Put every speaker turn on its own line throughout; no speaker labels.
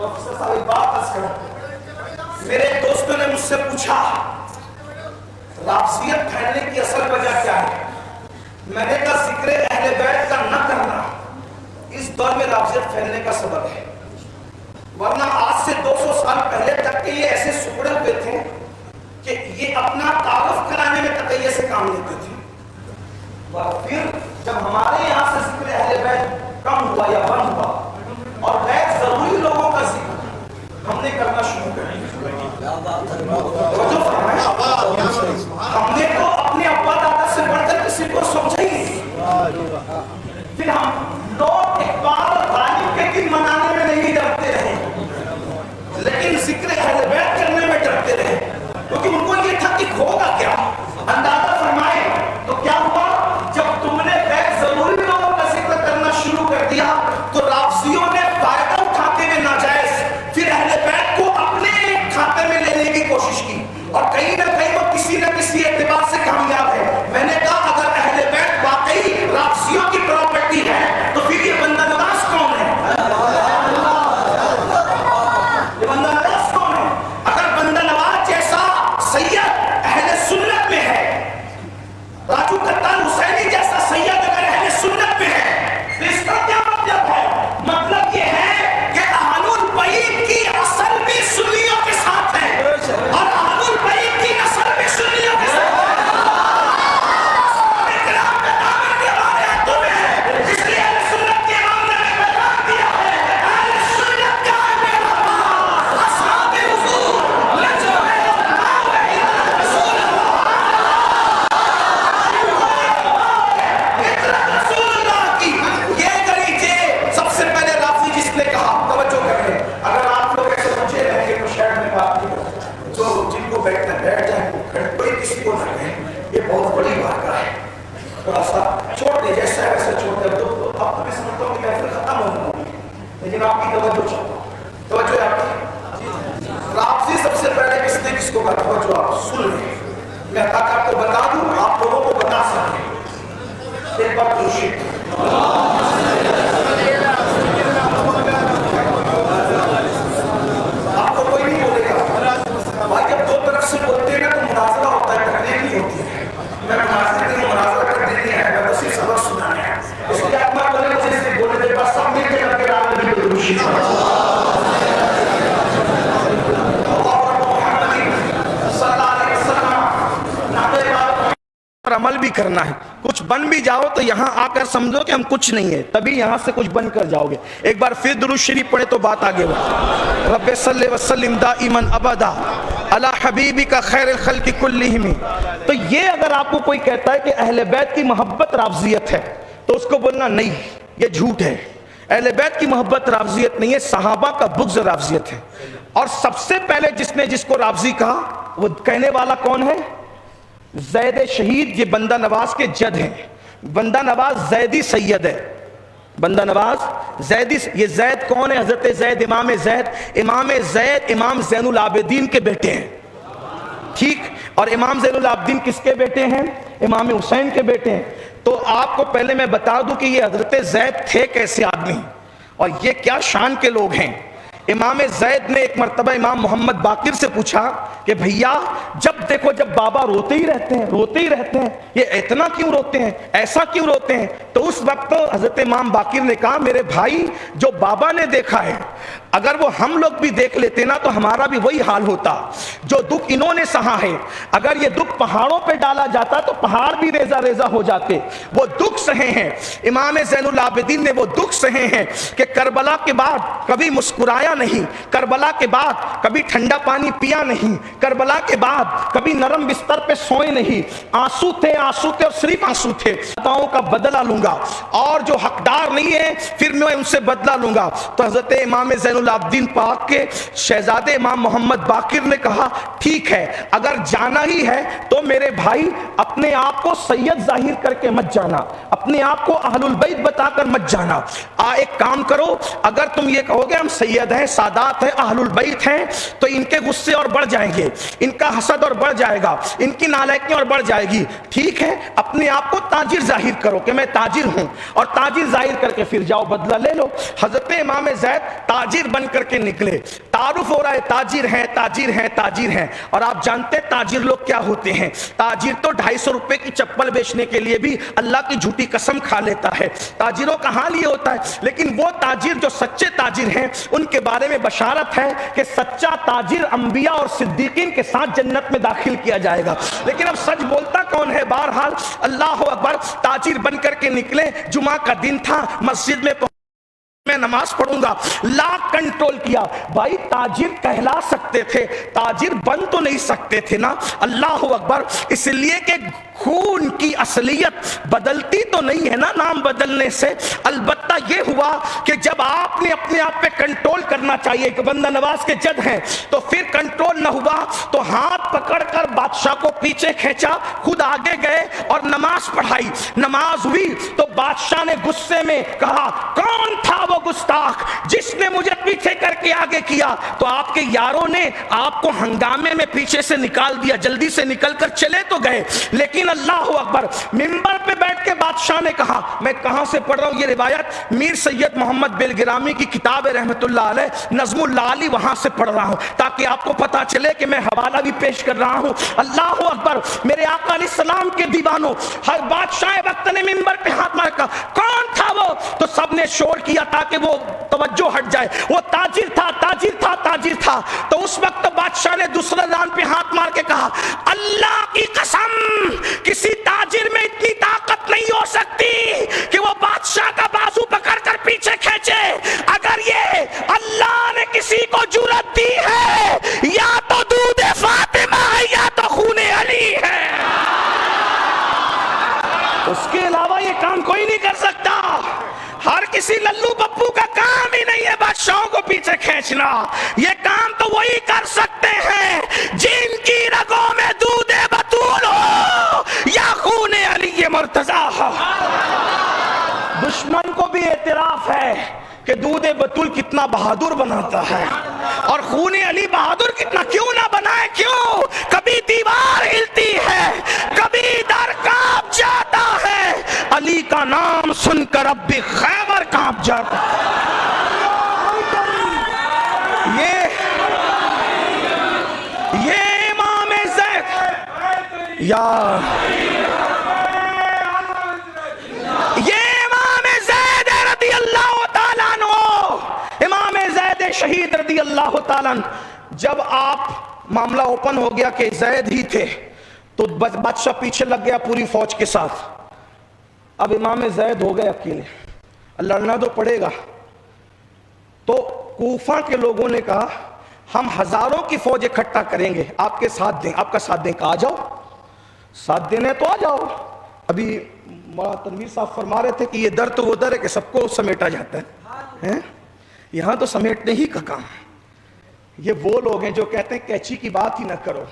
Professor साहब एक बात अर्ज करूं। मेरे दोस्तों ने मुझसे पूछा राफसियत फैलने की असल वजह क्या है। मैंने कहा जिक्र अहले बैत का न करना इस दौर में राफसियत फैलने का सबब है, वरना आज से 200 साल पहले तक के ये ऐसे सुपड़े हुए थे कि ये अपना तारुफ कराने में तकैये से काम लेते थे। और फिर जब हमारे यहाँ से जिक्र अहले बैत कम हुआ या बंद हुआ और गैर जरूरी लोगों का जिक्र हमने करना शुरू कर दिया, हमने तो अपने अब्बा दादा से बढ़कर किसी को समझा ही नहीं। फिर हम लोग इकबाल और गालिब के दिन मनाने में नहीं डरते रहे, लेकिन जिक्र अहले बैत करने में डरते रहे, क्योंकि उनको ये था कि होगा क्या। अंदाजा फरमाए तो क्या हुआ, जब तुमने गैर जरूरी लोगों का जिक्र करना शुरू कर दिया तो राफसियों ने फायदा उठाते हुए नाजायज फिर अहले बैत को अपने खाते में लेने की कोशिश की, और कहीं ना कहीं वो किसी न किसी एतबार से कामयाब है। मैंने कहा अगर अहले बैत वाकई राफसियों की प्रॉपर्टी है तो फिर ये बंदा नवाज कौन है? ये बंदा नवाज कौन है? अगर बंदा नवाज जैसा सैयद अहले सुन्नत में है, राजू कत्तार हुसैनी जैसा सैयद अगर अहले सुन्नत में है, तो इसका क्या मतलब है? मतलब ये है कि अहलुल बैत की असल भी सुन्नियों के साथ है और अहलुल बैत की नस्ल भी सुन्नियों के साथ है। इकराम का दामन के हमारे हाथों में है, इसलिए अहले सुन्नत के इमाम ने पैगाम दिया है, अहले सुन्नत का है मेरा बाप, असहाबे हुजूर लजो है रसूल रसूलुल्लाह की ये गरीजे। सबसे पहले राफी जिसने कहा, तवज्जो करें, अगर आप लोग ऐसे पूछे रहेंगे तो शायद मैं बात नहीं करूं, जो जिनको बैठना बैठ जाए, कोई किसी को ना कहे, ये बहुत बड़ी बात है। थोड़ा सा छोड़ दे, जैसा है वैसे छोड़ दे, तो अब तो मैं समझता हूँ कि महफिल खत्म होगी, लेकिन आपकी तवज्जो चाहता हूँ, तवज्जो है आपकी। राफी सबसे पहले किसने किसको कहा, तवज्जो आप सुन लें, मैं ताकि आपको बता दूं, आप लोगों को बता सकें। एक बात दूसरी, आपको कोई नहीं बोलेगा भाई, जब दो तरफ से बोलते हैं ना तो मुनाजरा होता है, टकरार नहीं होती है। मैं मुनाजरा करने नहीं है, मैं बस ये सबक सुनाने है, इसलिए आप ना बोले मुझे इसलिए बोले थे, बस सब मिलकर लगे रात में भी खुशी और अमल भी करना है। कुछ बन भी जाओ तो यहाँ आकर समझो कि हम कुछ नहीं है, तभी यहाँ से कुछ बन कर जाओगे। एक बार फिर दुरूद शरीफ पढ़े तो बात आगे बढ़े। रब्बे सल्ले व सल्लिम दाइमन अबदा अला हबीबिका खैरुल खल्क़ि कुल्लिहिम। तो ये अगर आपको कोई कहता है कि अहले बैत की मोहब्बत राफजियत है तो उसको बोलना नहीं, ये झूठ है। अहले बैत की मोहब्बत राफजियत नहीं है, सहाबा का बुग़्ज़ राफजियत है। और सबसे पहले जिसने जिसको राफजी कहा वो कहने वाला कौन है? ज़ैद शहीद, ये बंदा नवाज के जद हैं। बंदा नवाज ज़ैदी सैयद है, बंदा नवाज ज़ैदी। ये ज़ैद कौन है? हज़रत ज़ैद, इमाम ज़ैद। इमाम ज़ैद इमाम ज़ैनुल आबिदीन के बेटे हैं, ठीक। और इमाम ज़ैनुल आबिदीन किसके बेटे हैं? इमाम हुसैन के बेटे हैं। तो आपको पहले मैं बता दूं कि ये हज़रत ज़ैद थे कैसे आदमी और ये क्या शान के लोग हैं। इमाम ज़ैद ने एक मरतबा इमाम मोहम्मद बाकिर से पूछा कि भैया जब देखो जब बाबा रोते ही रहते हैं, रोते ही रहते हैं, ये इतना क्यों रोते हैं, ऐसा क्यों रोते हैं? तो उस वक्त हज़रत इमाम बाकिर ने कहा, मेरे भाई जो बाबा ने देखा है अगर वो हम लोग भी देख लेते ना तो हमारा भी वही हाल होता। जो दुख इन्होंने सहा है, अगर ये दुख पहाड़ों पे डाला जाता तो पहाड़ भी रेजा रेजा हो जाते। वो दुख सहे हैं, इमाम ज़ैनुल आबिदीन ने वो दुख सहे हैं कि करबला के बाद कभी मुस्कुराया नहीं, करबला के बाद कभी ठंडा पानी पिया नहीं, करबला के बाद कभी नरम बिस्तर पे सोए नहीं। आंसू थे और सिर्फ आंसू थे। खताओं का बदला लूंगा और जो हकदार नहीं है फिर मैं उनसे बदला लूंगा। तो हजरत इमाम ज़ैनुल आबिदीन पाक के शहजादे इमाम मोहम्मद बाकिर ने कहा, ठीक है अगर जाना ही है तो मेरे भाई अपने आप को सैयद जाहिर करके मत जाना, अपने आप को अहलुल बैत बताकर मत जाना। एक काम करो, अगर तुम ये कहोगे हम सैयद हैं, सादात हैं, अहलुल बैत हैं, तो इनके गुस्से और बढ़ जाएंगे, इनका हसद और बढ़ जाएगा, इनकी नालायकी और बढ़ जाएगी। ठीक है, अपने आप को ताजिर जाहिर करो कि मैं ताजिर हूं, और ताजिर जाहिर करके फिर जाओ बदला ले लो। हजरत इमाम ज़ैद ताजिर बन करके निकले। तारुफ हो रहा है ताजिर हैं, ताजिर हैं, ताजिर हैं। और आप जानते हैं ताजिर लोग क्या होते हैं? ताजिर तो 250 रुपए की चप्पल बेचने के लिए भी अल्लाह की झूठी कसम खा लेता है। ताजिरों का हाल ये होता है। लेकिन वो ताजिर जो सच्चे ताजिर हैं, उनके बारे में बशारत है कि सच्चा ताजिर अंबिया और सिद्दीकीन के साथ जन्नत में दाखिल किया जाएगा। लेकिन अब सच बोलता कौन है? बहरहाल अल्लाह अकबर, ताजिर बन करके निकले। जुमा का दिन था, मस्जिद में मैं नमाज पढ़ूंगा, लाख कंट्रोल किया। भाई ताजिर कहला सकते थे, ताजिर बन तो नहीं सकते थे ना। अल्लाह अकबर, इसलिए कि खून की असलियत बदलती तो नहीं है ना नाम बदलने से। अलबत्ता यह हुआ कि जब आपने अपने आप पे कंट्रोल करना चाहिए, एक बंदा नवाज के जज हैं, तो फिर कंट्रोल न हुआ तो हाथ पकड़कर बादशाह को पीछे खींचा, खुद आगे गए और नमाज पढ़ाई। नमाज हुई तो बादशाह ने गुस्से में कहा, कौन था वो गुस्ताख जिसने मुझे पीछे करके आगे किया? तो आपके यारों ने आपको हंगामे में पीछे से निकाल दिया, जल्दी से निकलकर चले तो गए। लेकिन अल्लाह अकबर, मिंबर पे बैठ के बादशाह ने कहा, मैं कहां से पढ़ रहा हूं ये रिवायत? मीर सैयद मोहम्मद बेलगिरामी की किताब है रहमतुल्लाह अलैह, नज़्मुल लाली, वहां से पढ़ रहा हूं ताकि आपको पता चले कि मैं हवाला भी पेश कर रहा हूं। अल्लाह अकबर, मेरे आका अलैहिस्सलाम के दीवानों, हर बादशाह वक्त ने मिंबर पे हाथ मार कर, कौन था वो? तो सबने शोर किया ताकि वो तवज्जो हट जाए। वो ताजिर था, ताजिर था, ताजिर था। तो उस वक्त बादशाह ने दूसरे दान पे हाथ मार के कहा, अल्लाह की कसम, किसी ताजिर में इतनी ताकत नहीं हो सकती कि वो बादशाह का बाजू पकड़कर पीछे खींचे। अगर ये अल्लाह ने किसी को जुर्रत दी है, या तो दूध फातिमा है या तो खूने अली है, उसके अलावा ये काम कोई नहीं कर सकता। हर किसी लल्लू पप्पू का काम ही नहीं है बादशाहों को पीछे खींचना। ये काम तो वही कर सकते हैं जिनकी रगों में दूध बतूल हो या खूने अली मुर्तजा हो। दुश्मन को भी एतराफ है कि दूध बतूल कितना बहादुर बनाता है और खूने अली बहादुर कितना क्यों ना बनाए। क्यों? कभी दीवार हिलती है, कभी दर कांप जाता है, अली का नाम सुनकर अब भी खैबर कांप जाता है। ये इमाम ज़ैद, या ये इमाम ज़ैद रज़ी अल्लाह ताला अन्हु, इमाम ज़ैद शहीद रज़ी अल्लाह ताला अन्हु। जब आप मामला ओपन हो गया कि ज़ैद ही थे, तो बादशाह पीछे लग गया पूरी फौज के साथ। अब इमाम ज़ैद हो गए अकेले, लड़ना तो पड़ेगा। तो कूफा के लोगों ने कहा, हम हजारों की फौज इकट्ठा करेंगे, आपके साथ दें, आपका साथ दें। कहा, आ जाओ, साथ देने तो आ जाओ। अभी मौलाना तनवीर साहब फरमा रहे थे कि ये दर तो वो दर है कि सबको समेटा जाता है, यहाँ तो समेटने ही का काम। ये वो लोग हैं जो कहते हैं कैंची की बात ही ना करो,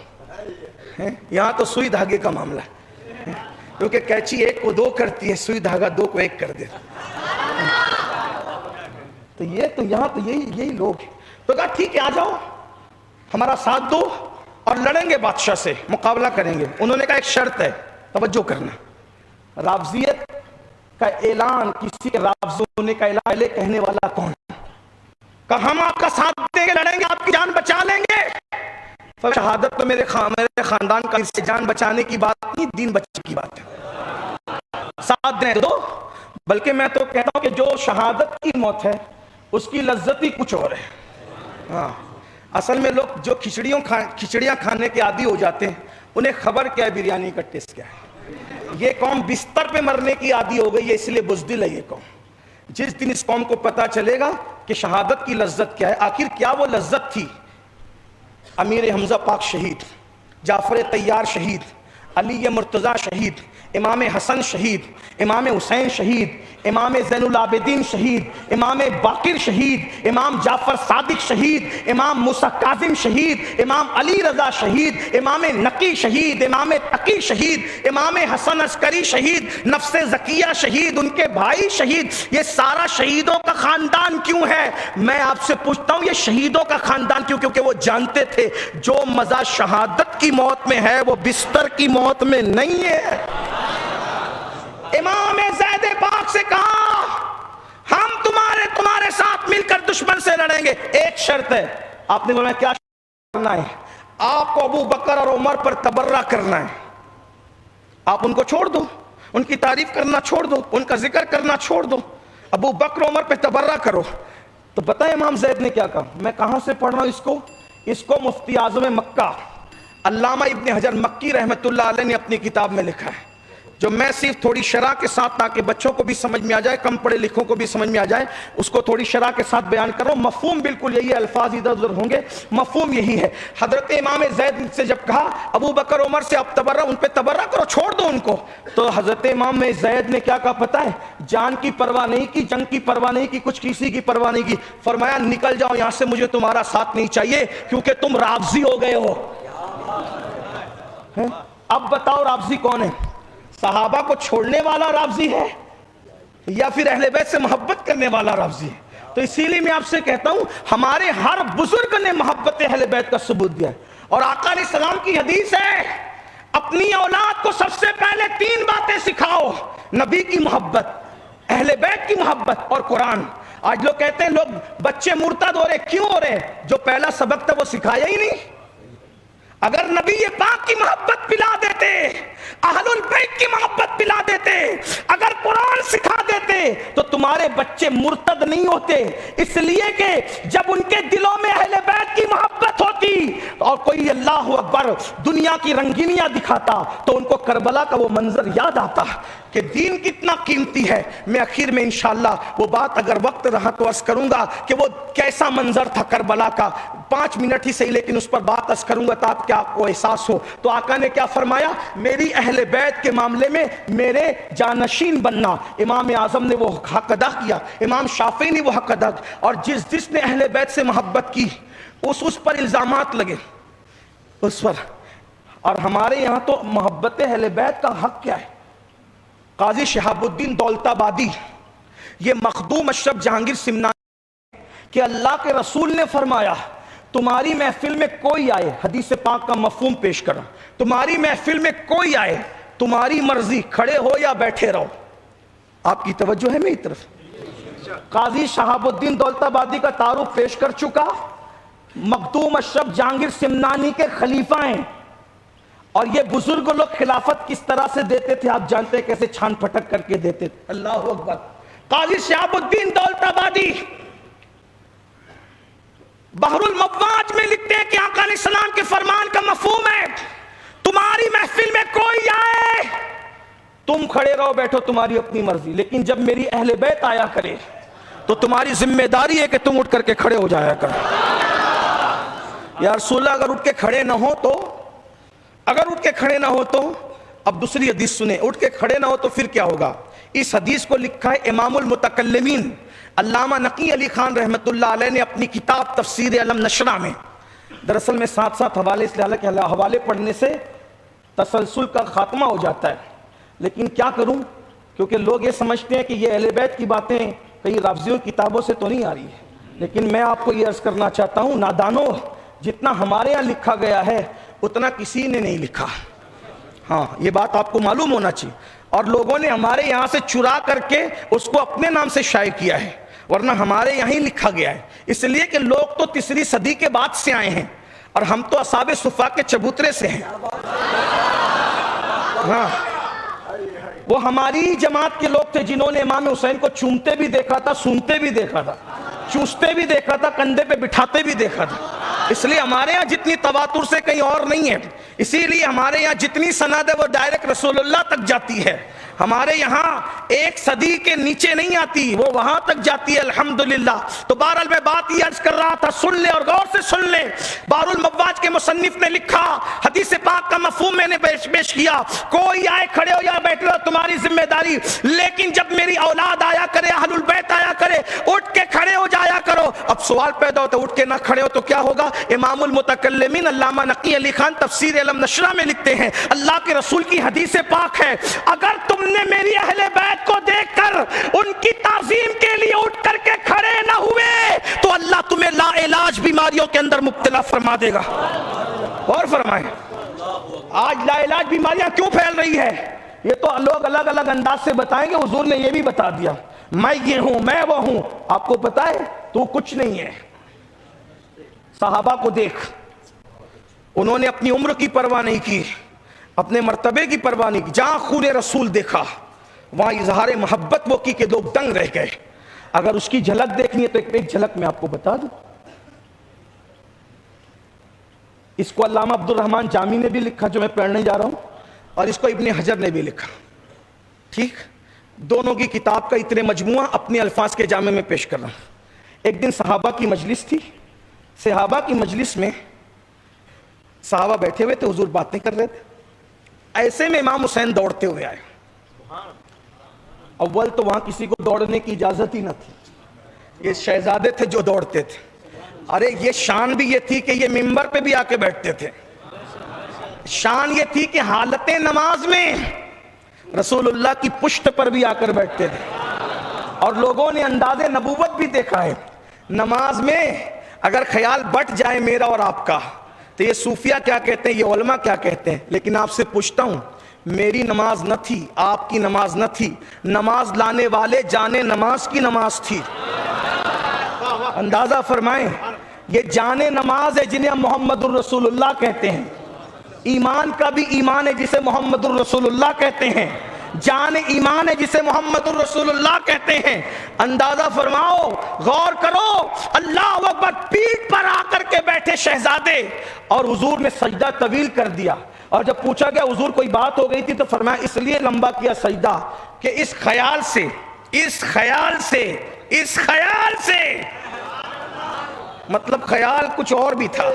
यहाँ तो सुई धागे का मामला है, क्योंकि कैंची एक को दो करती है, सुई धागा दो को एक कर देता। तो ये तो यहाँ तो यही लोग हैं। तो कहा ठीक है, आ जाओ, हमारा साथ दो और लड़ेंगे बादशाह से, मुकाबला करेंगे। उन्होंने कहा एक शर्त है, तवज्जो करना, रावजियत का ऐलान, किसी के रावज होने का ऐलान पहले कहने वाला कौन? कहा हम आपका साथ देंगे, लड़ेंगे, आपकी जान बचा लेंगे। शहादत तो मेरे खानदान का, इससे जान बचाने की बात नहीं, दीन बचाने की बात है। साथ देने दो, बल्कि मैं तो कहता हूं कि जो शहादत की मौत है उसकी लज्जत ही कुछ और है। हाँ, असल में लोग जो खिचड़ियाँ खाने के आदी हो जाते हैं, उन्हें खबर क्या है बिरयानी का टेस्ट क्या है। ये कौम बिस्तर पे मरने की आदी हो गई है, इसलिए बुज़दिल है ये कौम। जिस दिन इस कौम को पता चलेगा कि शहादत की लज्जत क्या है, आखिर क्या वो लज्जत थी। अमीर हमजा पाक शहीद, जाफर तैयार शहीद, अली मुर्तज़ा शहीद, इमाम हसन शहीद, इमाम हुसैन शहीद, इमाम ज़ैनुल आबिदीन शहीद, इमाम बाकिर शहीद, इमाम जाफर सादिक शहीद, इमाम मूसा काज़िम शहीद, इमाम अली रज़ा शहीद, इमाम नकी शहीद, इमाम तकी शहीद, इमाम हसन अस्करी शहीद, नफ्से ज़किया शहीद, उनके भाई शहीद। ये सारा शहीदों का ख़ानदान क्यों है? मैं आपसे पूछता हूँ, ये शहीदों का ख़ानदान क्यों? क्योंकि वो जानते थे जो मज़ा शहादत की मौत में है वो बिस्तर की मौत में नहीं है। इमाम ज़ैद पाक से कहा, हम तुम्हारे साथ साथ मिलकर दुश्मन से लड़ेंगे। एक शर्त है। आपने बोला क्या करना है? आपको अबू बकर और उमर पर तबर्रा करना है। आप उनको छोड़ दो, उनकी तारीफ करना छोड़ दो, उनका जिक्र करना छोड़ दो, अबू बकर उमर पर तबर्रा करो। तो बताए इमाम ज़ैद ने क्या कहा? मैं कहां से पढ़ रहा हूं इसको मुफ्ती आज़म मक्का अल्लामा इब्न हजर मक्की रहमतुल्लाह अलैह ने अपनी किताब में लिखा है, जो मैं सिर्फ थोड़ी शरह के साथ, ताकि बच्चों को भी समझ में आ जाए, कम पढ़े लिखों को भी समझ में आ जाए, उसको थोड़ी शरह के साथ बयान कर रहा हूं। मफहूम बिल्कुल यही है, अल्फाज इधर उधर होंगे, मफहूम यही है। हजरत इमाम ज़ैद से जब कहा अबू बकर उमर से आप तबर्रा, उन पे तबर्रा करो, छोड़ दो उनको, तो हजरत इमाम ज़ैद ने क्या कहा पता है? जान की परवाह नहीं की, जंग की परवाह नहीं की, कुछ किसी की परवाह नहीं की। फरमाया निकल जाओ यहां से, मुझे तुम्हारा साथ नहीं चाहिए, क्योंकि तुम राफ़ज़ी हो गए हो। अब बताओ राफ़ज़ी कौन है? सहाबा को छोड़ने वाला राफ़ज़ी है या फिर अहले बैत से मोहब्बत करने वाला राफ़ज़ी है? तो इसीलिए मैं आपसे कहता हूं, हमारे हर बुजुर्ग ने मोहब्बत अहले बैत का सबूत दिया है। और आका अलैहिस्सलाम की हदीस है, अपनी औलाद को सबसे पहले 3 बातें सिखाओ, नबी की मोहब्बत, अहले बैत की मोहब्बत और कुरान। आज लोग कहते हैं लोग बच्चे मुर्तद हो रहे, क्यों हो रहे? जो पहला सबक था वो सिखाया ही नहीं। अगर नबी ये पाक की मोहब्बत पिला देते, अहलुल बैत की मोहब्बत पिला देते, अगर कुरान सिखा देते, तो तुम्हारे बच्चे मुर्तद नहीं होते। इसलिए कि जब उनके दिलों में अहले बैत की मोहब्बत होती और कोई अल्लाहु अकबर दुनिया की रंगीनियां दिखाता, तो उनको करबला का वो मंजर याद आता कि दीन कितना कीमती है। मैं आखिर में इंशाअल्लाह वो बात, अगर वक्त रहा तो अर्ज करूंगा कि वो कैसा मंजर था करबला का। 5 मिनट ही सही, लेकिन उस पर बात अर्ज करूंगा ताकि आपको एहसास हो। तो आका ने क्या फरमाया? मेरी अहले बैत के मामले में मेरे जानशीन बनना। इमाम आजम ने वो हक अदा किया, इमाम शाफी ने वो हक अदा, और जिसने अहले बैत से मोहब्बत की उस पर इल्जामात लगे उस पर। और हमारे यहाँ तो मोहब्बत अहले बैत का हक क्या है? काजी शहाबुद्दीन दौलताबादी, ये मखदूम अशरफ जहांगीर सिमनानी, कि अल्लाह के रसूल ने फरमाया तुम्हारी महफिल में कोई आए, हदीस पाक का मफहूम पेश करा, तुम्हारी महफिल में कोई आए, तुम्हारी मर्जी, खड़े हो या बैठे रहो। आपकी तवज्जो है मेरी तरफ? काजी शहाबुद्दीन दौलताबादी का तारुफ पेश कर चुका, मखदूम अशरफ जहांगीर सिमनानी के खलीफा हैं। और ये बुजुर्ग लोग खिलाफत किस तरह से देते थे आप जानते हैं, कैसे छान फटक करके देते थे। अल्लाह अकबर। काजी शहाबुद्दीन दौलताबादी बहरुल मवाज में लिखते हैं कि आका अलैहिस्सलाम के फरमान का मफहूम है, तुम्हारी महफिल में कोई आए, तुम खड़े रहो बैठो, तुम्हारी अपनी मर्जी, लेकिन जब मेरी अहले बैत आया करे तो तुम्हारी जिम्मेदारी है कि तुम उठ करके खड़े हो जाया करो। या रसूलल्लाह अगर उठ के खड़े ना हो तो, अगर उठ के खड़े ना हो तो, अब दूसरी हदीस सुने, उठ के खड़े ना हो तो फिर क्या होगा? इस हदीस को लिखा है इमामुल मुतकल्लिमीन अल्लामा नकी अली खान रहमतुल्लाह अलैह ने अपनी किताब तफसीर अलम नशरा में। दरअसल में साथ साथ हवाले, इसलिए हवाले पढ़ने से तसलसल का खात्मा हो जाता है, लेकिन क्या करूं, क्योंकि लोग ये समझते हैं कि ये अहले बैत की बातें कई राफ़ज़ी किताबों से तो नहीं आ रही है। लेकिन मैं आपको ये अर्ज़ करना चाहता हूँ, नादानो, जितना हमारे यहाँ लिखा गया है उतना किसी ने नहीं लिखा। हाँ, ये बात आपको मालूम होना चाहिए। और लोगों ने हमारे यहाँ से चुरा करके उसको अपने नाम से शाये किया है, वरना हमारे यहाँ ही लिखा गया है। इसलिए कि लोग तो 3री सदी के बाद से आए हैं और हम तो असाबे सुफ़ा के चबूतरे से हैं। हाँ, वो हमारी जमात के लोग थे जिन्होंने इमाम हुसैन को चूमते भी देखा था, सूंघते भी देखा था, चूसते भी देखा था, कंधे पे बिठाते भी देखा था। इसलिए हमारे यहाँ जितनी तवातुर से कहीं और नहीं है। इसीलिए हमारे यहाँ जितनी सनद है वो डायरेक्ट रसूलुल्लाह तक जाती है। हमारे यहाँ 1 सदी के नीचे नहीं आती, वो वहां तक जाती है अल्हम्दुलिल्लाह। तो बहरहाल मैं बात ये अर्ज कर रहा था, सुन ले और गौर से सुन ले। बहरुल मवाज के मुसन्निफ ने लिखा, हदीस पाक का मफहूम मैंने पेश किया, कोई आए, खड़े हो या बैठे हो, तुम्हारी जिम्मेदारी, लेकिन जब मेरी औलाद आया करे, अहलुल बैत आया करे, उठ के खड़े हो जाया करो। अब सवाल पैदा होता है, उठ के ना खड़े हो तो क्या होगा? इमामुल मुतकल्लिमीन अल्लामा नकी अली खान तफसीर अलम नशरा में लिखते हैं, अल्लाह के रसूल की हदीस पाक है, अगर तुमने मेरी अहले बैत को देखकर उनकी ताज़ीम के लिए उठ करके खड़े ना हुए तो अल्लाह तुम्हें लाइलाज बीमारियों के अंदर मुब्तला फरमा देगा। और फरमाए, आज लाइलाज बीमारियां क्यों फैल रही है? ये तो लोग अलग अलग अंदाज से बताएंगे, हुजूर ने ये भी बता दिया। मैं ये हूं, मैं वो हूं। आपको पता है तू कुछ नहीं है। सहाबा को देख, उन्होंने अपनी उम्र की परवाह नहीं की, अपने मर्तबे की परवाह नहीं की। जहां खून रसूल देखा वहां इजहार मोहब्बत वो की कि लोग दंग रह गए। अगर उसकी झलक देखनी है तो एक झलक मैं आपको बता दूं। इसको अल्लामा अब्दुल रहमान जामी ने भी लिखा, जो मैं पढ़ने जा रहा हूं, और इसको इब्ने हजर ने भी लिखा। ठीक, दोनों की किताब का इतने मजमुआ अपने अल्फाज के जामे में पेश कर रहा हूं। एक दिन सहाबा की मजलिस थी। सहाबा की मजलिस में सहाबा बैठे हुए थे, हुजूर बातें कर रहे थे। ऐसे में इमाम हुसैन दौड़ते हुए आए। अव्वल तो वहां किसी को दौड़ने की इजाजत ही न थी, ये शहजादे थे जो दौड़ते थे। अरे ये शान भी ये थी कि ये मिंबर पे भी आके बैठते थे। शान ये थी कि हालते नमाज में रसूलुल्लाह की पुश्त पर भी आकर बैठते थे। और लोगों ने अंदाज़े नबूवत भी देखा है। नमाज में अगर ख्याल बट जाए मेरा और आपका, तो ये सूफिया क्या कहते हैं, ये उलमा क्या कहते हैं। लेकिन आपसे पूछता हूं, मेरी नमाज न थी, आपकी नमाज न थी, नमाज लाने वाले जाने नमाज की नमाज थी। अंदाजा फरमाएं, ये जाने नमाज है जिन्हें हम मोहम्मदुर रसूलुल्लाह कहते हैं। ईमान का भी ईमान है जिसे मोहम्मदुर रसूलुल्लाह कहते हैं। जान ईमान है जिसे मोहम्मदुर रसूलुल्लाह कहते हैं। अंदाजा फरमाओ, गौर करो, अल्लाह अकबर, पीठ पर आकर के बैठे शहजादे, और हुजूर ने सजदा तवील कर दिया। और जब पूछा गया हुजूर कोई बात हो गई थी, तो फरमाया इसलिए लंबा किया सजदा कि इस ख्याल से मतलब ख्याल कुछ और भी था।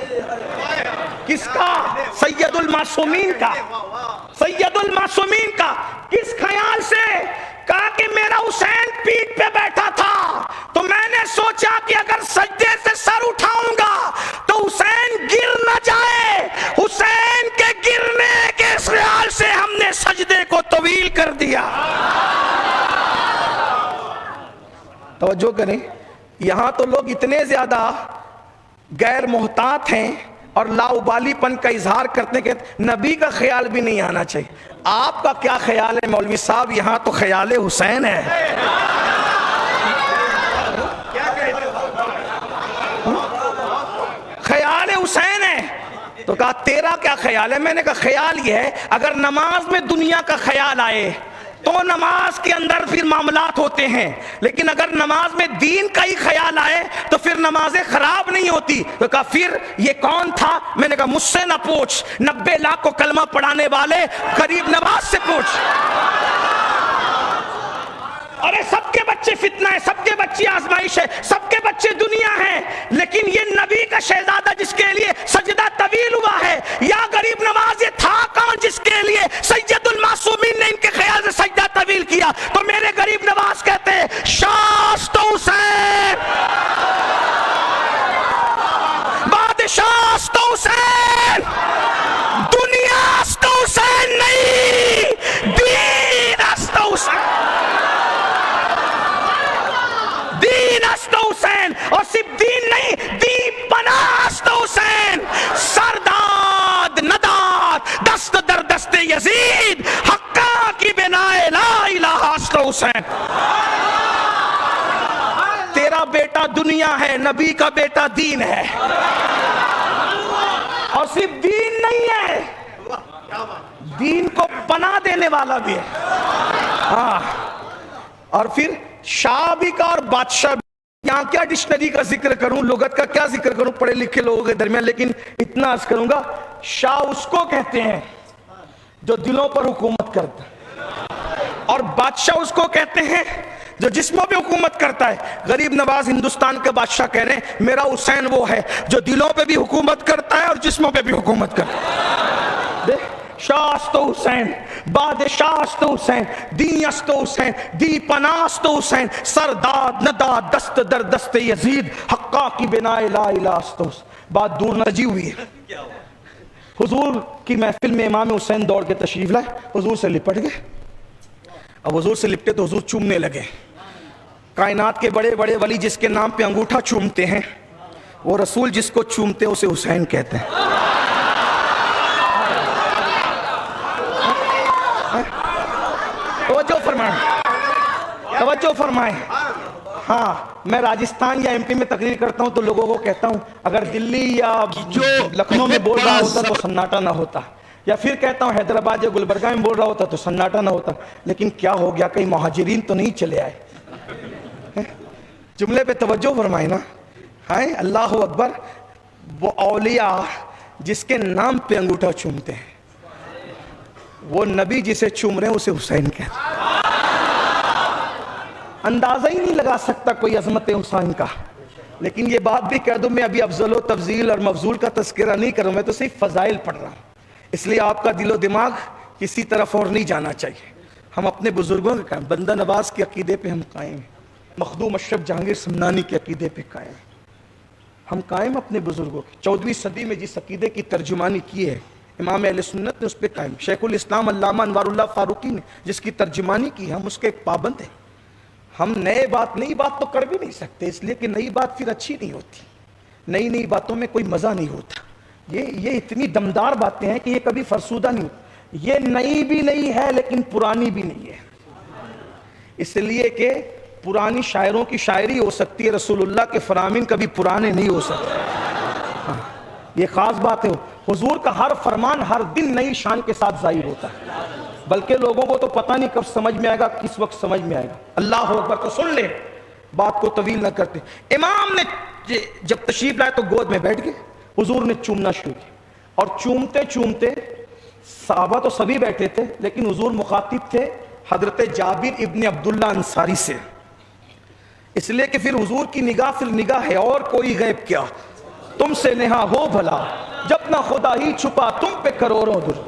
किसका? सैयदुल मासूमीन का। सैयदुल मासूमीन का किस ख्याल से? कहा कि मेरा हुसैन पीठ पे बैठा था, तो मैंने सोचा कि अगर सजदे से सर उठाऊंगा तो हुसैन गिर न जाए। हुसैन के गिरने के ख्याल से हमने सजदे को तवील कर दिया। तवज्जो करें, यहां तो लोग इतने ज्यादा गैर मोहतात हैं और लाउबालीपन का इजहार करते कि नबी का ख्याल भी नहीं आना चाहिए। आपका क्या ख्याल है मौलवी साहब? यहां तो ख्याल हुसैन है। ख्याल हुसैन है। तो कहा तेरा क्या ख्याल है? मैंने कहा ख्याल यह है, अगर नमाज में दुनिया का ख्याल आए तो नमाज के अंदर फिर मामलात होते हैं, लेकिन अगर नमाज में दीन का ही ख्याल आए तो फिर नमाजें खराब नहीं होती। तो कहा फिर ये कौन था? मैंने कहा मुझसे ना पूछ, 90 लाख को कलमा पढ़ाने वाले गरीब नवाज से पूछ। अरे सबके बच्चे फितना है, सबके बच्चे आजमाइश है, सबके बच्चे दुनिया है, लेकिन ये नबी का शहजादा जिसके लिए सजदा तवील हुआ है, या गरीब नवाज ये था कौन जिसके लिए सैयदुल मासूमीन ने इनके ख्याल से सजदा तवील किया? तो मेरे गरीब नवाज कहते हैं शास्त हुसैन, बादशाह हुसैन, दुनिया हुसैन नहीं, दीन हुसैन, हुसैन। और सिर्फ दीन नहीं, दीपना हुसैन, सरदाद नदाद दस्त दर दस्ते यजीद, हक्का की बिनाए ला इलाहा हुसैन। तेरा बेटा दुनिया है, नबी का बेटा दीन है। और सिर्फ दीन नहीं है, दीन को बना देने वाला भी है। हाँ, और फिर शाह भी का और बादशाह। यहाँ क्या डिक्शनरी का जिक्र करूं, लुगत का क्या जिक्र करूं पढ़े लिखे लोगों के दरमियान, लेकिन इतना अर्ज करूंगा, शाह उसको कहते हैं जो दिलों पर हुकूमत करता है, और बादशाह उसको कहते हैं जो जिस्मों पे हुकूमत करता है। गरीब नवाज हिंदुस्तान के बादशाह कह रहे हैं मेरा हुसैन वो है जो दिलों पे भी हुकूमत करता है और जिस्मों पे भी हुकूमत करता है। शास्त हुसैन, बादशाह हुसैन, दीनस्त हुसैन, दीपनास्त हुसैन, सरदाद नदाद दस्त दर दस्ते यजीद, हक्का की बिनाए ला इलाहा। बात दूर न जी हुई है। हुजूर की महफिल में इमाम हुसैन दौड़ के तशरीफ लाए, हुजूर से लिपट गए। अब हुजूर से लिपटे तो हुजूर चूमने लगे। कायनात के बड़े बड़े वली जिसके नाम पे अंगूठा चूमते हैं, वो रसूल जिसको चूमते हैं उसे हुसैन कहते हैं। तो जो फरमाया तवज्जो फरमाएं। हाँ, मैं राजस्थान या एमपी में तकरीर करता हूं तो लोगों को कहता हूं अगर दिल्ली या लखनऊ में बोल रहा होता तो सन्नाटा ना होता, या फिर कहता हूं हैदराबाद या गुलबर्गा में बोल रहा होता तो सन्नाटा ना होता। लेकिन क्या हो गया, कहीं मुहाजिरीन तो नहीं चले आए? जुमले पे तवज्जो फरमाए ना। हाय अल्लाह अकबर। वो औलिया जिसके नाम पे अंगूठा चूमते हैं, वो नबी जिसे चूम रहे हैं उसे हुसैन कहते हैं। अंदाजा ही नहीं लगा सकता कोई अजमत हुसैन का। लेकिन ये बात भी कह दूं, मैं अभी अफजल तफजील और मफजूल का तस्करा नहीं करूं, मैं तो सिर्फ फजाइल पढ़ रहा हूं, इसलिए आपका दिलो दिमाग किसी तरफ और नहीं जाना चाहिए। हम अपने बुजुर्गों के कायम, बंदा नवाज के अकीदे पे हम कायम हैं, मखदूम अशरफ जहांगीर समनानी के अकीदे पे कायम हैं। हम कायम अपने बुजुर्गों के 14वीं सदी में जिस अकीदे की तर्जुमानी की है इमाम अहले सुन्नत ने, उस पर कायम। शेखुल इस्लाम अल्लामा अनवारुल्लाह फारूकी ने जिसकी तर्जुमानी की, हम उसके पाबंद हैं। हम नई बात तो कर भी नहीं सकते, इसलिए कि नई बात फिर अच्छी नहीं होती, नई बातों में कोई मज़ा नहीं होता। ये इतनी दमदार बातें हैं कि ये कभी फरसूदा नहीं होती। ये नई भी नहीं है लेकिन पुरानी भी नहीं है, इसलिए कि पुरानी शायरों की शायरी हो सकती है, रसूलुल्लाह के फरामीन कभी पुराने नहीं हो सकते। हाँ, ये खास बात है। हुजूर का हर फरमान हर दिन नई शान के साथ जाहिर होता है, बल्कि लोगों को तो पता नहीं कब समझ में आएगा, किस वक्त समझ में आएगा। अल्लाह अकबर। तो सुन ले, बात को तवील न करते। इमाम ने जब तशरीफ लाए तो गोद में बैठ गए, हुजूर ने चूमना शुरू किया और चूमते चूमते साहबा तो सभी बैठे थे, लेकिन हुजूर मुखातिब थे हजरत जाबिर इब्न अब्दुल्ला अंसारी से, इसलिए कि फिर हुजूर की निगाह फिर निगाह है और कोई गैब क्या, तुमसे नेहा हो भला जब ना खुदा ही छुपा तुम पे करोड़ों दुर।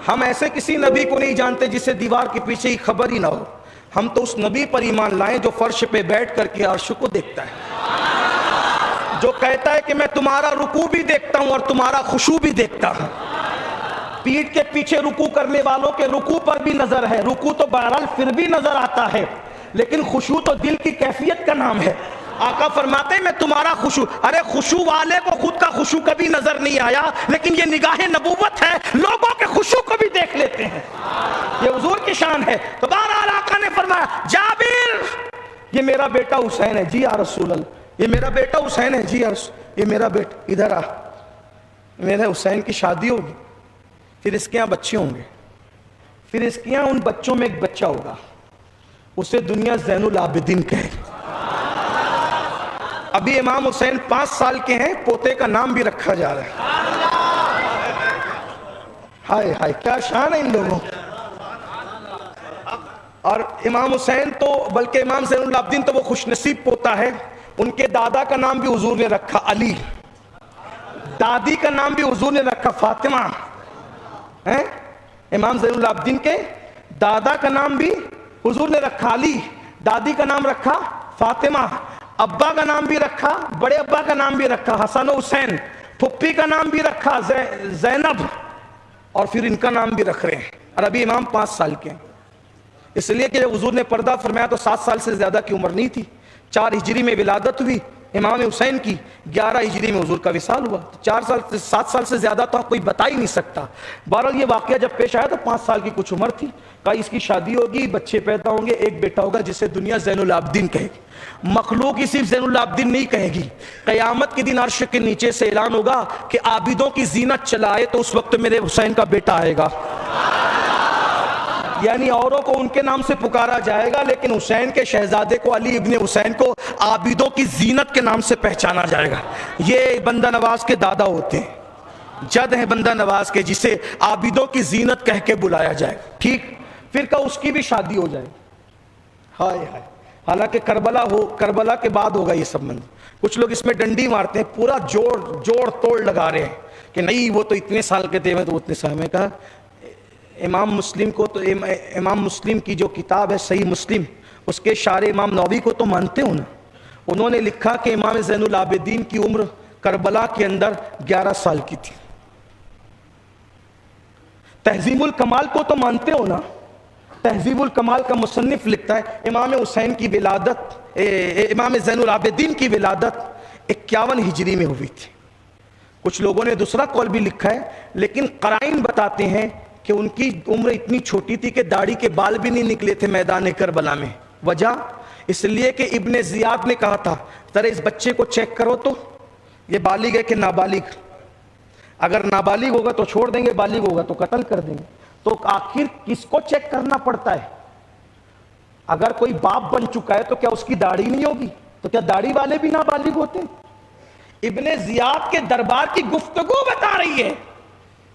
हम ऐसे किसी नबी को नहीं जानते जिसे दीवार के पीछे ही खबर ही ना हो। हम तो उस नबी पर ईमान लाए जो फर्श पे बैठ करके अर्श को देखता है, जो कहता है कि मैं तुम्हारा रुकू भी देखता हूं और तुम्हारा खुशू भी देखता हूं। पीठ के पीछे रुकू करने वालों के रुकू पर भी नजर है, रुकू तो बहरहाल फिर भी नजर आता है, लेकिन खुशू तो दिल की कैफियत का नाम है। आका फरमाते हैं मैं तुम्हारा खुशू, अरे खुशू वाले को खुद का खुशू कभी नजर नहीं आया, लेकिन ये निगाहे नबूवत है, लोगों के खुशू को भी देख लेते हैं, ये हुजूर की शान है। तो बहरहाल आका ने फरमाया जाबिर ये मेरा बेटा हुसैन है। जी या रसूल अल्लाह, ये मेरा बेटा हुसैन है। जी या रसूल, ये मेरा बेटा, इधर आ, मेरे हुसैन की शादी होगी, फिर इसके यहाँ बच्चे होंगे, फिर इसके यहाँ उन बच्चों में एक बच्चा होगा, उसे दुनिया ज़ैनुल आबिदीन कहेगी। अभी इमाम हुसैन 5 साल के हैं, पोते का नाम भी रखा जा रहा है। हाय हाय क्या शान है इन लोगों। और इमाम हुसैन तो, बल्कि इमाम ज़ैनुल आबिदीन तो वो खुशनसीब पोता है, उनके दादा का नाम भी हुजूर ने रखा अली, दादी का नाम भी हुजूर ने रखा फातिमा है। इमाम ज़ैनुल आबिदीन के दादा का नाम भी हुजूर ने रखा अली, दादी का नाम रखा फातिमा, अब्बा का नाम भी रखा, बड़े अब्बा का नाम भी रखा हसन हुसैन, फुप्पी का नाम भी रखा जैनब, और फिर इनका नाम भी रख रहे हैं। और अभी इमाम 5 साल के हैं, इसलिए कि जब हुजूर ने पर्दा फरमाया तो 7 साल से ज्यादा की उम्र नहीं थी। 4 हिजरी में विलादत हुई इमाम हुसैन की, 11 हिजरी में हुजूर का विसाल हुआ। 7 साल से ज्यादा तो कोई बता ही नहीं सकता। बहरहाल ये वाकया जब पेश आया तो 5 साल की कुछ उम्र थी। कहा इसकी शादी होगी, बच्चे पैदा होंगे, एक बेटा होगा जिसे दुनिया ज़ैनुल आबिदीन कहेगी। मखलूक ही सिर्फ ज़ैनुल आबिदीन नहीं कहेगी, क़यामत के दिन अर्श के नीचे से ऐलान होगा कि आबिदों की जीनत चलाए तो उस वक्त मेरे हुसैन का बेटा आएगा। यानी औरों को उनके नाम से पुकारा जाएगा, लेकिन हुसैन के शहजादे को, अली इब्ने हुसैन को आबिदों की जीनत के नाम से पहचाना जाएगा। ये बंदा नवाज के दादा होते हैं, जद है बंदा नवाज के, जिसे आबिदों की जीनत कह के बुलाया जाएगा। ठीक, फिर का उसकी भी शादी हो जाएगी। हाय हाय, हालांकि करबला के बाद होगा ये सब मंजर। कुछ लोग इसमें डंडी मारते हैं, पूरा जोड़ तोड़ लगा रहे हैं कि नहीं वो तो इतने साल के थे, मैं तो उतने साल में। कहा इमाम मुस्लिम को तो, इमाम मुस्लिम की जो किताब है सही मुस्लिम, उसके शारे इमाम नौवी को तो मानते हो ना। उन्होंने लिखा कि इमाम ज़ैनुल आबिदीन की उम्र करबला के अंदर 11 साल की थी। तहज़ीबुल कमाल को तो मानते हो ना। तहज़ीबुल कमाल का मुसन्निफ लिखता है इमाम हुसैन की विलादत, इमाम ज़ैनुल आबिदीन की विलादत 51 हिजरी में हुई थी। कुछ लोगों ने दूसरा कौल भी लिखा है, लेकिन क़राइन बताते हैं कि उनकी उम्र इतनी छोटी थी कि दाढ़ी के बाल भी नहीं निकले थे मैदान करबला में। वजह इसलिए कि इब्ने जियाद ने कहा था, जरा इस बच्चे को चेक करो तो ये बालिग है कि नाबालिग। अगर नाबालिग होगा तो छोड़ देंगे, बालिग होगा तो कत्ल कर देंगे। तो आखिर किसको चेक करना पड़ता है? अगर कोई बाप बन चुका है तो क्या उसकी दाढ़ी नहीं होगी? तो क्या दाढ़ी वाले भी नाबालिग होते हैं? इब्ने जियाद के दरबार की गुफ्तगू बता रही है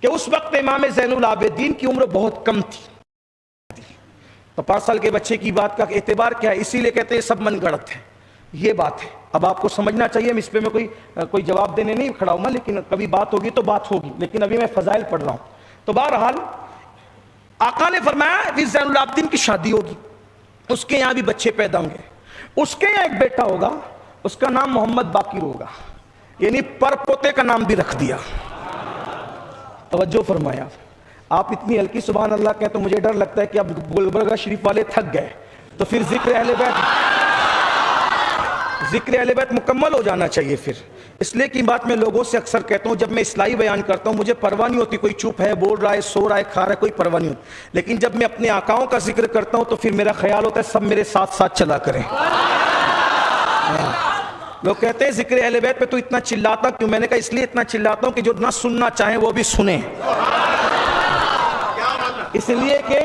कि उस वक्त इमाम ज़ैनुल आबिदीन की उम्र बहुत कम थी। तो 5 साल के बच्चे की बात का एतबार क्या है? इसीलिए कहते हैं सब मनगढ़ंत है। ये बात है, अब आपको समझना चाहिए। इस पे मैं कोई जवाब देने नहीं खड़ा हूं, लेकिन कभी बात होगी तो बात होगी। लेकिन अभी मैं फजाइल पढ़ रहा हूं। तो बहरहाल आका ने फरमाया इस ज़ैनुल आबिदीन की शादी होगी, उसके यहां भी बच्चे पैदा होंगे, उसके यहां एक बेटा होगा, उसका नाम मोहम्मद बाकिर होगा। यानी पर पोते का नाम भी रख दिया। तवज्जो फरमाया। आप इतनी हल्की सुभान अल्लाह कहें तो मुझे डर लगता है कि अब गुलबर्गा शरीफ वाले थक गए, तो फिर जिक्र अहले बैत मुकम्मल हो जाना चाहिए फिर। इसलिए की बात मैं लोगों से अक्सर कहता हूं, जब मैं इस्लाही बयान करता हूं मुझे परवाह नहीं होती कोई चुप है, बोल रहा है, सो रहा है, खा रहा है, कोई परवाह नहीं होती। लेकिन जब मैं अपने आकाओं का जिक्र करता हूं तो फिर मेरा ख्याल होता है सब मेरे साथ साथ चला करें। लोग कहते हैं जिक्र अहले बैत पे तो इतना चिल्लाता क्यों? मैंने कहा इसलिए इतना चिल्लाता हूं कि जो ना सुनना चाहे वो भी सुने। इसलिए कि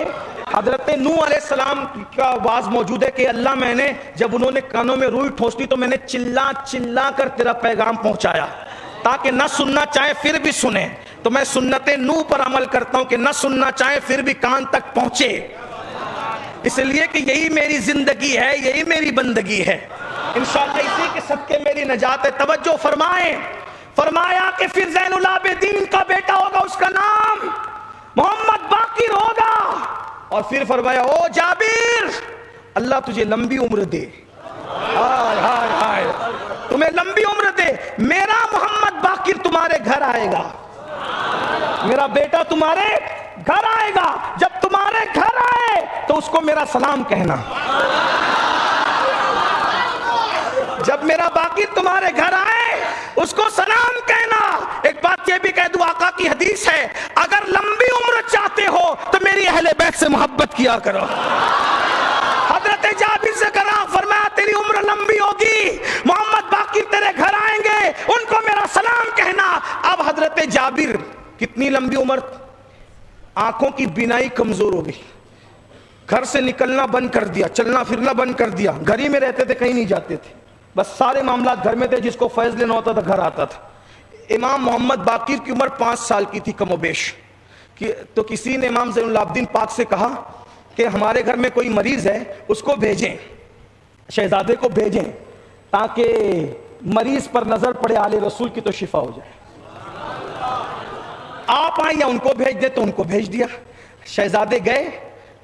हजरत नूह अलैहिस्सलाम का आवाज मौजूद है कि अल्लाह मैंने जब उन्होंने कानों में रूई ठोंसी तो मैंने चिल्ला चिल्ला कर तेरा पैगाम पहुंचाया ताकि ना सुनना चाहे फिर भी सुने। तो मैं सुन्नते नूह पर अमल करता हूं कि ना सुनना चाहे फिर भी कान तक पहुंचे, इसलिए कि यही मेरी जिंदगी है, यही मेरी बंदगी है। इंशाअल्लाह इसी के सदके मेरी नजात है। तवज्जो फरमाएं। फरमाया कि फिर ज़ैनुल आबिदीन का बेटा होगा, उसका नाम मोहम्मद बाकिर होगा। और फिर फरमाया ओ जाबिर, अल्लाह तुझे लंबी उम्र दे, हाय हाय हाय, तुम्हें लंबी उम्र दे। मेरा मोहम्मद बाकिर तुम्हारे घर आएगा, मेरा बेटा तुम्हारे घर आएगा। जब तुम्हारे घर आए तो उसको मेरा सलाम कहना। जब मेरा बाकिर तुम्हारे घर आए उसको सलाम कहना। एक बात ये भी कह दूं, आका की हदीस है, अगर लंबी उम्र चाहते हो तो मेरी अहले बैत से मोहब्बत किया करो। हजरत जाबिर से करा, फरमाया तेरी उम्र लंबी होगी, मोहम्मद बाकिर तेरे घर आएंगे, उनको मेरा सलाम कहना। अब हजरत जाबिर कितनी लंबी उम्र, आंखों की बिनाई कमजोर हो गई, घर से निकलना बंद कर दिया, चलना फिरना बंद कर दिया, घर ही में रहते थे, कहीं नहीं जाते थे, बस सारे मामला घर में थे। जिसको फैज लेना होता था घर आता था। इमाम मोहम्मद बाकिर की उम्र 5 साल की थी कमोबेश तो किसी ने इमाम ज़ैनुल आबिदीन पाक से कहा कि हमारे घर में कोई मरीज है, उसको भेजें, शहजादे को भेजें ताकि मरीज पर नजर पड़े, आले रसूल की तो शिफा हो जाए। आप आए या उनको भेज दे, तो उनको भेज दिया। शहजादे गए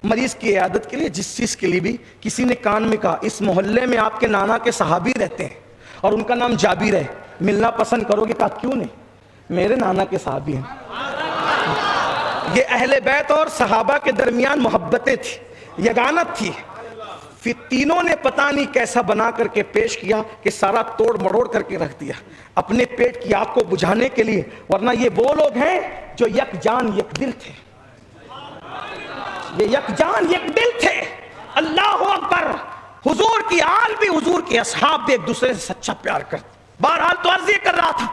मरीज की इयादत के लिए। जिस चीज के लिए भी किसी ने कान में कहा, इस मोहल्ले में आपके नाना के सहाबी रहते हैं और उनका नाम जाबिर है, मिलना पसंद करोगे? कहा क्यों नहीं, मेरे नाना के सहाबी हैं। ये अहले बैत और सहाबा के दरमियान मोहब्बतें थी, यगानत थी। फिर तीनों ने पता नहीं कैसा बना करके पेश किया कि सारा तोड़ मरोड़ करके रख दिया अपने पेट की आग को बुझाने के लिए। वरना ये वो लोग हैं जो यक जान यक दिल थे, ये यकजान यक दिल थे। अल्लाह अकबर। हुजूर की आल भी, हुजूर के असहाब भी एक दूसरे से सच्चा प्यार करते। बहरहाल तो अर्ज ये कर रहा था,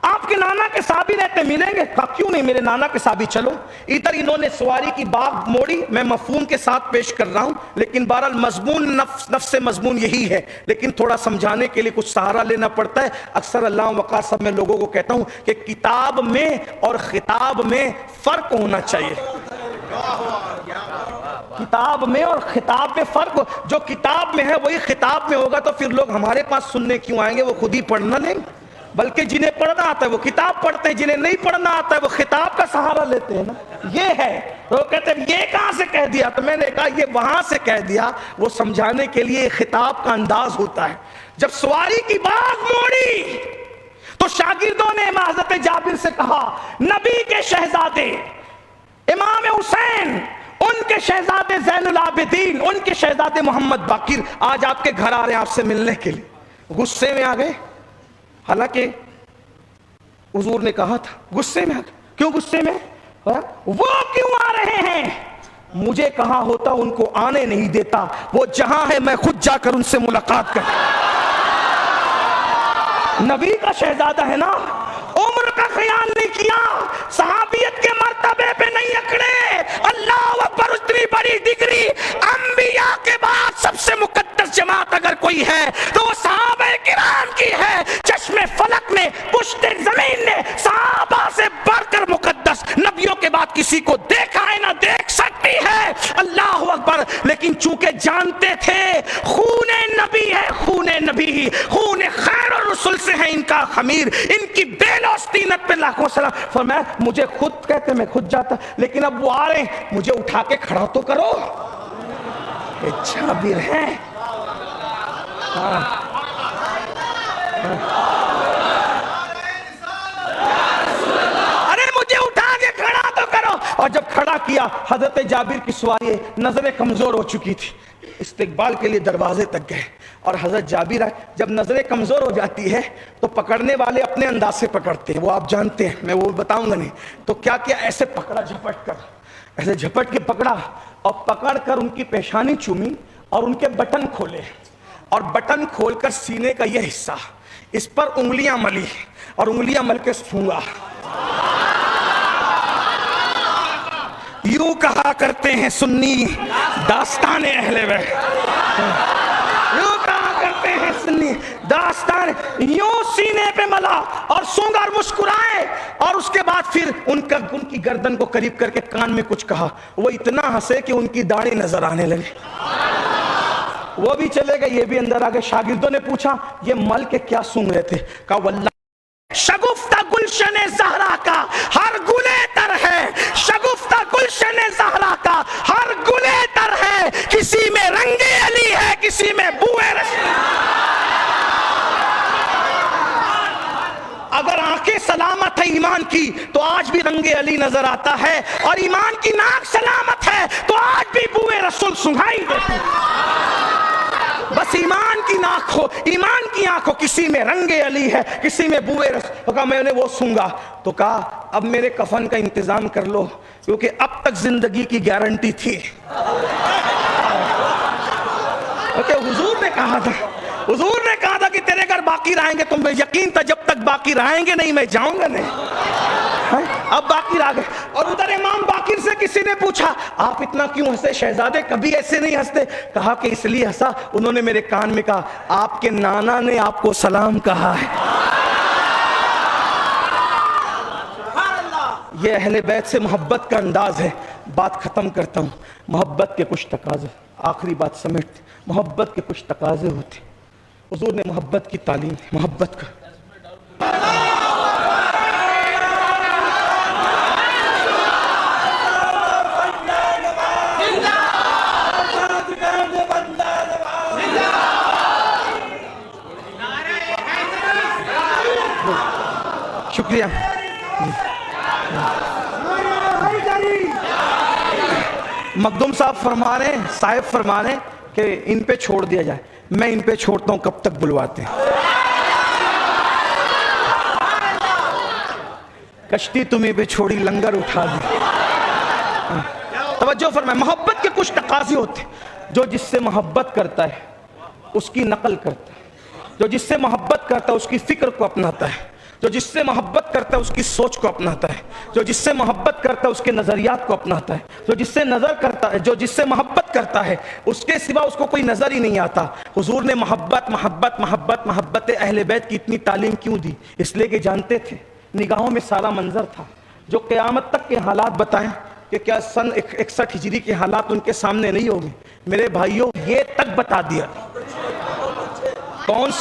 आपके नाना के साबी रहते, मिलेंगे? कहा क्यों नहीं, मेरे नाना के साबी चलो। इधर इन्होंने सवारी की बाग मोड़ी, मैं मफहूम के साथ पेश कर रहा हूं, लेकिन बहरहाल मजमून नफ्स से मजमून यही है, लेकिन थोड़ा समझाने के लिए कुछ सहारा लेना पड़ता है। अक्सर अल्लाह वक़ार सब मैं लोगों को कहता हूं कि किताब में और खिताब में फर्क होना चाहिए। किताब में और खिताब में फर्क, जो किताब में है वही खिताब में होगा, तो फिर लोग हमारे पास सुनने क्यों आएंगे? वो खुद ही पढ़ना नहीं, बल्कि जिन्हें पढ़ना आता है वो किताब पढ़ते हैं, जिन्हें नहीं पढ़ना आता है वो खिताब का सहारा लेते हैं ना। ये है तो कहते हैं ये कहां से कह दिया? तो मैंने कहा ये वहां से कह दिया। वो समझाने के लिए खिताब का अंदाज होता है। जब सवारी की बाग मोड़ी तो शागिर्दों ने हजरत जाबिर से कहा, नबी के शहजादे इमाम हुसैन, उनके शहजादे ज़ैनुल आबिदीन, उनके शहजादे मोहम्मद बाकिर आज आपके घर आ रहे हैं आपसे मिलने के लिए। गुस्से में आ गए। हालांकि हुजूर ने कहा था गुस्से में आ गए। क्यों गुस्से में? वो क्यों आ रहे हैं? मुझे कहा होता उनको आने नहीं देता, वो जहां है मैं खुद जाकर उनसे मुलाकात कर। नबी का शहजादा है ना, उम्र का ख्याल नहीं किया, सहाबियत के मर्तबे पे नहीं अकड़े। अल्लाह अकबर, उतनी बड़ी डिग्री अंबिया के बाद सबसे मुकद्दस जमात अगर कोई है तो वो सहाबा किराम की है। चश्मे फलक ने, पुश्ते जमीन ने सहाबा से बढ़कर मुकद्दस नबियों के बाद किसी को देखा है ना देख सकती है। अल्लाह अकबर। लेकिन चूंकि जानते थे खूने नबी है, खूने नबी ही, खूने खैर और रसूल से है इनका खमीर, इनकी बेलौस्तीनत पे लाखों सलाम। फरमाया मुझे खुद कहते मैं खुद जाता, लेकिन अब वो आ रहे हैं, मुझे उठा के खड़ा तो करो। जाबिर है, अरे मुझे उठा के खड़ा तो करो। और जब खड़ा किया, हजरत जाबिर की सवारी नजरें कमजोर हो चुकी थी, इस्तिकबाल के लिए दरवाजे तक गए और हजरत जाबिर आए। जब नजरें कमजोर हो जाती है तो पकड़ने वाले अपने अंदाज से पकड़ते हैं, वो आप जानते हैं, मैं वो बताऊंगा नहीं। तो क्या किया, ऐसे पकड़ा, झपट कर, ऐसे झपट के पकड़ा और पकड़ कर उनकी पेशानी चूमी और उनके बटन खोले, और बटन खोलकर सीने का यह हिस्सा, इस पर उंगलियां मली और उंगलियां मल के सूंघा। यूं कहा करते हैं सुन्नी दास्तान अहले बैत, यूं कहा करते हैं सुन्नी दास्तान। यूं सीने पे मला और सूंघा और मुस्कुराए, और उसके बाद फिर उनकी गर्दन को करीब करके कान में कुछ कहा। वो इतना हंसे कि उनकी दाढ़ी नजर आने लगी। वो भी चले गए, ये भी अंदर आ गए। शागिर्दों ने पूछा ये मल के क्या सूंघ रहे थे? कहा वल्लाह शगुफ्ता गुलशन ज़हरा का हर गुले तर है, शगुफ्ता गुलशन ज़हरा का हर गुले तर है, किसी में रंगे अली है, किसी में बुए रसूल। अगर आंखें सलामत है ईमान की तो आज भी रंगे अली नजर आता है, और ईमान की नाक सलामत है तो आज भी बुए रसूल सुंघाई देती। बस ईमान की नाक हो, ईमान की आंख हो, किसी में रंगे अली है, किसी में बुए रसूल। तो कहा मैंने वो सूंघा, तो कहा अब मेरे कफन का इंतजाम कर लो, क्योंकि अब तक जिंदगी की गारंटी थी। ओके, हुजूर ने कहा था, हुजूर ने कहा था कि तेरे घर बाकी रहेंगे, तुम यकीन था जब तक बाकी रहेंगे नहीं मैं जाऊंगा नहीं। अब बाकी आ गए। और उधर इमाम बाकिर से किसी ने पूछा आप इतना क्यों हंसे शहजादे, कभी ऐसे नहीं हंसते? कहा कि इसलिए हंसा, उन्होंने मेरे कान में कहा आपके नाना ने आपको सलाम कहा है। ये अहले बैत से मोहब्बत का अंदाज है। बात खत्म करता हूँ। मोहब्बत के कुछ तकाजे, आखिरी बात समेटते, मोहब्बत के कुछ तकाजे होते। हुजूर ने मोहब्बत की तालीम दी, मोहब्बत का। शुक्रिया। मखदूम साहब फरमा रहे हैं, साहिब फरमा रहे हैं कि इन पे छोड़ दिया जाए। मैं इन पे छोड़ता हूं, कब तक बुलवाते हैं? कश्ती तुम्हें पे छोड़ी, लंगर उठा दी। तवज्जो फरमाए, मोहब्बत के कुछ तकाज़े होते। जो जिससे मोहब्बत करता है उसकी नकल करता है, जो जिससे मोहब्बत करता है उसकी फिक्र को अपनाता है, जो जिससे मोहब्बत करता है उसकी सोच को अपनाता है, जो जिससे मोहब्बत करता है उसके नज़रियात को अपनाता है, जो जिससे नज़र करता है, जो जिससे मोहब्बत करता है उसके सिवा उसको कोई नज़र ही नहीं आता। हुजूर ने मोहब्बत मोहब्बत मोहब्बत मोहब्बत अहले बैत की इतनी तालीम क्यों दी? इसलिए कि जानते थे निगाहों में सारा मंजर था। जो क़यामत तक के हालात बताएं कि क्या सन 61 हिजरी के हालात उनके सामने नहीं होंगे? मेरे भाइयों, ये तक बता दिया। कौन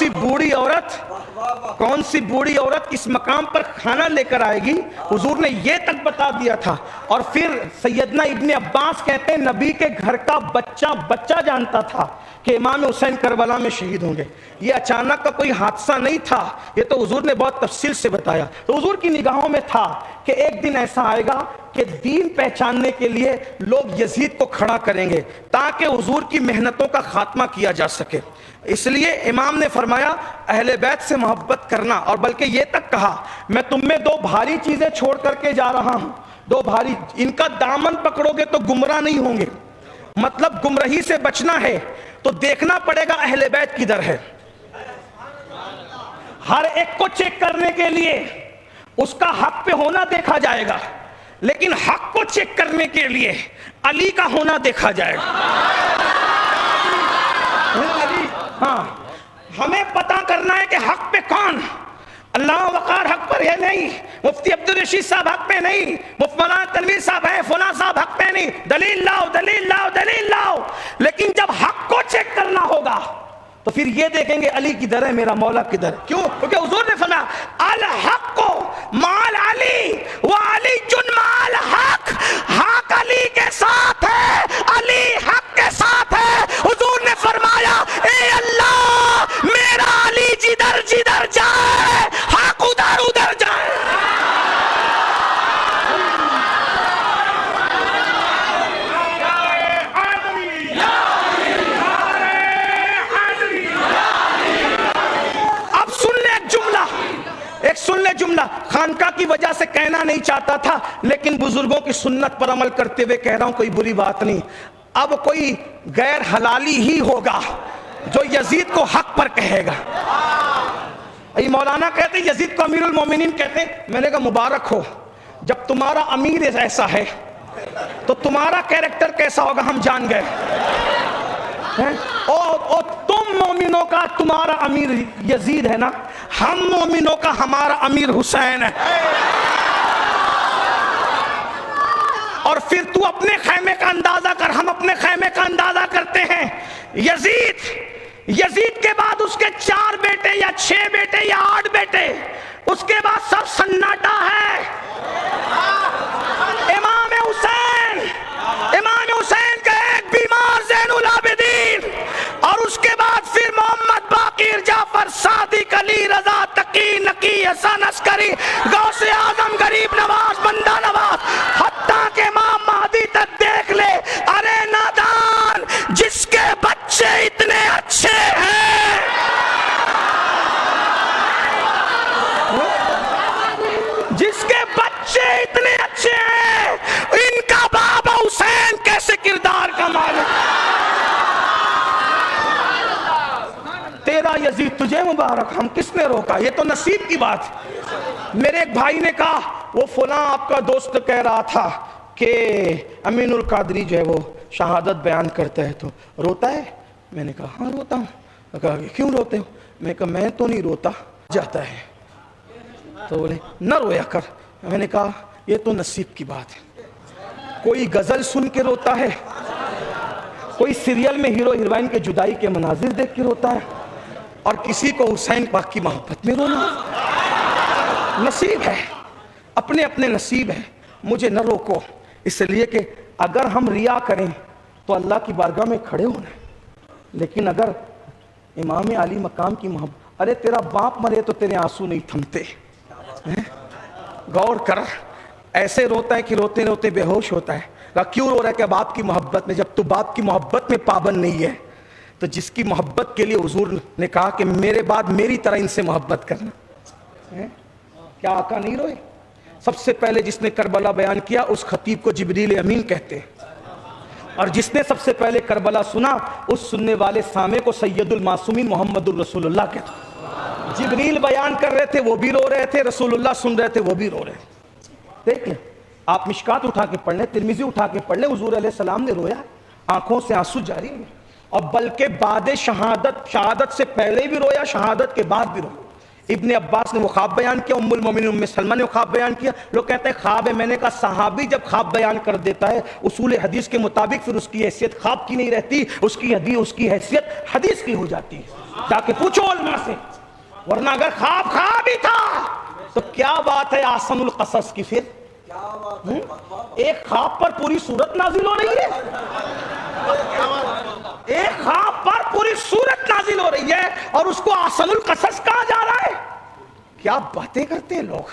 सी बूढ़ी औरत किस मकाम पर खाना लेकर आएगी, हुजूर ने ये तक बता दिया था। और फिर सैयदना इब्ने अब्बास कहते हैं नबी के घर का बच्चा जानता था कि इमाम हुसैन करबला में शहीद होंगे। ये अचानक का कोई हादसा नहीं था, ये तो हुजूर ने बहुत तफसील से बताया। तो हुजूर की निगाहों में था कि एक दिन ऐसा आएगा कि दीन पहचानने के लिए लोग यजीद को खड़ा करेंगे ताकि हुजूर की मेहनतों का खात्मा किया जा सके। इसलिए इमाम ने फरमाया अहले बैत से मोहब्बत करना, और बल्कि ये तक कहा मैं तुम में दो भारी चीजें छोड़ करके जा रहा हूं, दो भारी, इनका दामन पकड़ोगे तो गुमराह नहीं होंगे। मतलब गुमराही से बचना है तो देखना पड़ेगा अहले बैत किधर है। हर एक को चेक करने के लिए उसका हक पे होना देखा जाएगा, लेकिन हक को चेक करने के लिए अली का होना देखा जाएगा। हाँ, हमें पता करना है कि हक पे कौन। अल्लाह वकार हक पर है नहीं, मुफ्ती अब्दुल रशीद साहब हक पे नहीं, मुफ्ती मौलाना तनवीर साहब है, फुला साहब हक पे नहीं। दलील लाओ, दलील लाओ, दलील लाओ। लेकिन जब हक को चेक करना होगा तो फिर ये देखेंगे अली किधर है, मेरा मौला किधर। क्यों? क्योंकि हुजूर ने फरमाया अल हक को माल अली व अली जुन माल हक। हक अली के साथ है, अली हक के साथ है। हुजूर ने फरमाया ए अल्लाह, मेरा अली जिधर जिधर जाए हक उधर उधर जाए। एक सुन ले जुमला, खानका की वजह से कहना नहीं चाहता था, लेकिन बुजुर्गों की सुन्नत पर अमल करते हुए कह रहा हूं, कोई बुरी बात नहीं। अब कोई गैर हलाली ही होगा जो यजीद को हक पर कहेगा। ये मौलाना कहते यजीद को अमीरुल मोमिनीन कहते। मैंने कहा मुबारक हो, जब तुम्हारा अमीर ऐसा है तो तुम्हारा कैरेक्टर कैसा होगा हम जान गए। और तुम मोमिनों का तुम्हारा अमीर यजीद है ना, हम मोमिनों का हमारा अमीर हुसैन है। और फिर तू अपने खैमे का अंदाजा कर, हम अपने खैमे का अंदाजा करते हैं। यजीद के बाद उसके 4 बेटे या 6 बेटे या 8 बेटे, उसके बाद सब सन्नाटा है। इमाम हुसैन का एक बीमार ज़ैनुल आबिदीन, और उसके बाद फिर मोहम्मद बाकिर, जाफर, सादिक, अली, रजा, तकी, नकी, हसन अस्करी, गौसे आजम, गरीब नवाज, बंदा नवाज, हत्ता के इमाम महदी तक देख ले। अरे नादान, जिसके बच्चे इतने अच्छे हैं, जिसके बच्चे इतने अच्छे हैं, इनका बाबा हुसैन कैसे किरदार का मालिक। तेरा यजीद तुझे मुबारक, हम किसने रोका, ये तो नसीब की बात। मेरे एक भाई ने कहा वो फुला आपका दोस्त कह रहा था कि अमीनुल कादरी जो है वो शहादत बयान करता है तो रोता है। मैंने कहा हाँ रोता हूँ। कहा क्यों रोते हो? मैं कहा मैं तो नहीं रोता, जाता है। तो बोले न रोया कर। मैंने कहा ये तो नसीब की बात है। कोई गजल सुन के रोता है, कोई सीरियल में हीरो हीरोइन के जुदाई के मनाजिर देख के रोता है, और किसी को हुसैन पाक की मोहब्बत में रोना। नसीब है, अपने अपने नसीब है। मुझे न रोको, इसलिए कि अगर हम रिया करें तो अल्लाह की बारगाह में खड़े होना है, लेकिन अगर इमाम अली मकाम की मोहब्बत, अरे तेरा बाप मरे तो तेरे आंसू नहीं थमते। गौर कर, ऐसे रोता है कि रोते रोते बेहोश होता है। क्यों रो रहा है? कि बाप की मोहब्बत में। जब तू बाप की मोहब्बत में पाबंद नहीं है तो जिसकी मोहब्बत के लिए हुजूर ने कहा कि मेरे बाद मेरी तरह इनसे मोहब्बत करना है? क्या आका नहीं रोए? सबसे पहले जिसने करबला बयान किया उस खतीब को जिब्रील अमीन कहते हैं, और जिसने सबसे पहले करबला सुना उस सुनने वाले सामे को सैयदुल मासूमीन मोहम्मदुर रसूलुल्लाह कहते हैं। जिब्रील बयान कर रहे थे वो भी रो रहे थे, रसूलुल्लाह सुन रहे थे वो भी रो रहे थे। देख ले, आप मिशकात उठा के पढ़ ले, तिरमिजी उठा के पढ़ ले, हुजूर अलैहि सलाम ने रोया, आंखों से आंसू जारी हैं। और बल्कि बाद शहादत से पहले भी रोया, शहादत के बाद भी रोया। इब्ने अब्बास ने वो ख्वाब बयान किया, उम्मुल मोमिनीन उम्मे सलमा ने वो ख्वाब बयान किया। लोग कहते हैं ख्वाब है, मैंने कहा सहाबी जब ख्वाब बयान कर देता है उसूल हदीस के मुताबिक फिर उसकी हैसियत ख्वाब की नहीं रहती, उसकी हैसियत हदीस की हो जाती है। जाके पूछो उलमा से, वरना अगर ख्वाब ही था तो क्या बात है आसनुल कसस की। फिर एक ख्वाब पर पूरी सूरत नाजिल हो रही है, एक ख्वाब पर पूरी सूरत नाजिल हो रही है और उसको आसनुल कसस कहा जा रहा है। क्या बातें करते हैं लोग।